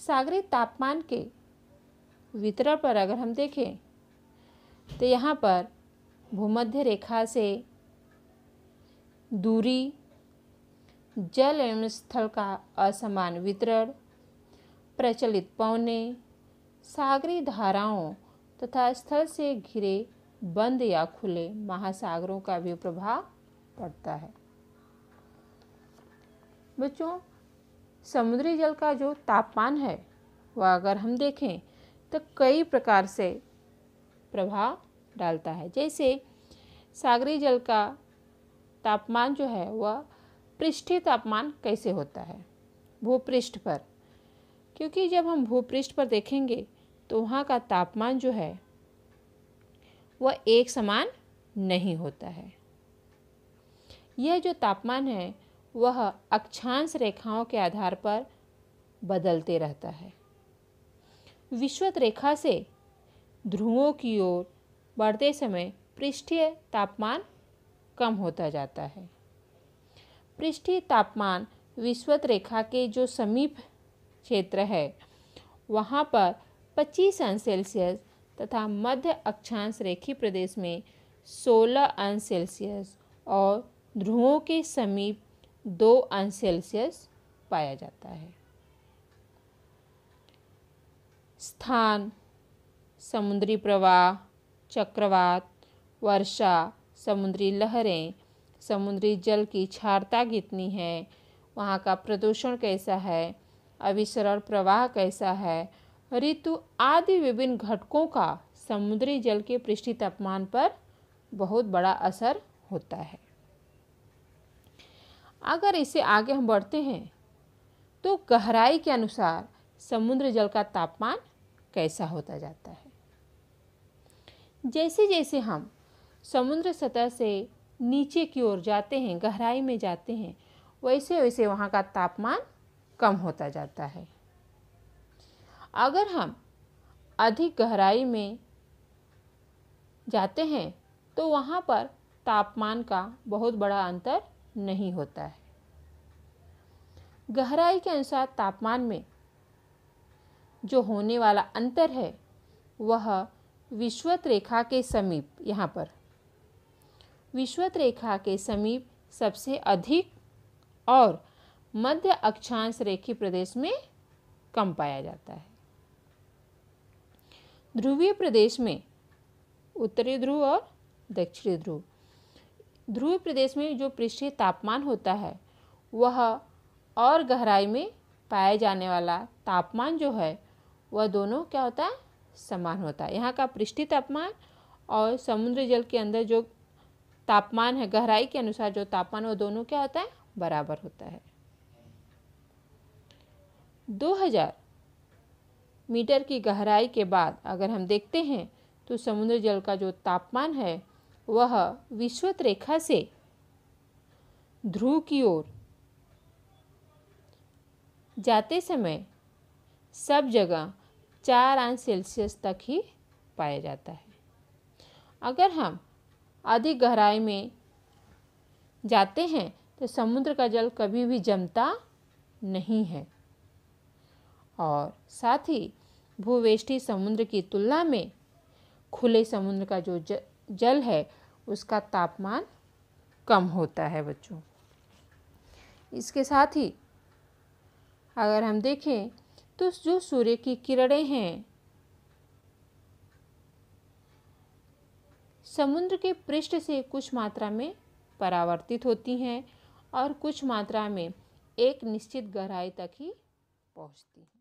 सागरीय तापमान के वितरण पर अगर हम देखें तो यहाँ पर भूमध्य रेखा से दूरी, जल एवं स्थल का असमान वितरण, प्रचलित पवने, सागरीय धाराओं तथा स्थल से घिरे बंद या खुले महासागरों का भी प्रभाव पड़ता है। बच्चों, समुद्री जल का जो तापमान है वह अगर हम देखें तो कई प्रकार से प्रभाव डालता है। जैसे सागरीय जल का तापमान जो है वह पृष्ठीय तापमान कैसे होता है, भूपृष्ठ पर, क्योंकि जब हम भूपृष्ठ पर देखेंगे तो वहाँ का तापमान जो है वह एक समान नहीं होता है। यह जो तापमान है वह अक्षांश रेखाओं के आधार पर बदलते रहता है। विषुवत रेखा से ध्रुवों की ओर बढ़ते समय पृष्ठीय तापमान कम होता जाता है। पृष्ठीय तापमान विषुवत रेखा के जो समीप क्षेत्र है वहाँ पर 25 अंश सेल्सियस तथा मध्य अक्षांश रेखीय प्रदेश में 16 अंश सेल्सियस और ध्रुवों के समीप 2 अंश सेल्सियस पाया जाता है। स्थान, समुद्री प्रवाह, चक्रवात, वर्षा, समुद्री लहरें, समुद्री जल की क्षारता कितनी है, वहाँ का प्रदूषण कैसा है, अभिसरण प्रवाह कैसा है, ऋतु आदि विभिन्न घटकों का समुद्री जल के पृष्ठीय तापमान पर बहुत बड़ा असर होता है। अगर इसे आगे हम बढ़ते हैं तो गहराई के अनुसार समुद्र जल का तापमान कैसा होता जाता है। जैसे जैसे हम समुद्र सतह से नीचे की ओर जाते हैं, गहराई में जाते हैं, वैसे वैसे वहाँ का तापमान कम होता जाता है। अगर हम अधिक गहराई में जाते हैं तो वहाँ पर तापमान का बहुत बड़ा अंतर नहीं होता है। गहराई के अनुसार तापमान में जो होने वाला अंतर है वह विषुवत रेखा के समीप, यहाँ पर विषुवत रेखा के समीप सबसे अधिक और मध्य अक्षांश रेखीय प्रदेश में कम पाया जाता है। ध्रुवीय प्रदेश में उत्तरी ध्रुव और दक्षिणी ध्रुव, ध्रुवीय प्रदेश में जो पृष्ठीय तापमान होता है वह और गहराई में पाए जाने वाला तापमान जो है वह दोनों क्या होता है, समान होता है। यहाँ का पृष्ठीय तापमान और समुद्र जल के अंदर जो तापमान है, गहराई के अनुसार जो तापमान, वो दोनों क्या होता है, बराबर होता है। 2000 मीटर की गहराई के बाद अगर हम देखते हैं तो समुद्र जल का जो तापमान है वह विषुवत रेखा से ध्रुव की ओर जाते समय सब जगह 4 अंश सेल्सियस तक ही पाया जाता है। अगर हम अधिक गहराई में जाते हैं तो समुद्र का जल कभी भी जमता नहीं है और साथ ही भूवेष्टी समुद्र की तुलना में खुले समुद्र का जो जल है उसका तापमान कम होता है। बच्चों, इसके साथ ही अगर हम देखें तो जो सूर्य की किरणें हैं समुद्र के पृष्ठ से कुछ मात्रा में परावर्तित होती हैं और कुछ मात्रा में एक निश्चित गहराई तक ही पहुंचती हैं।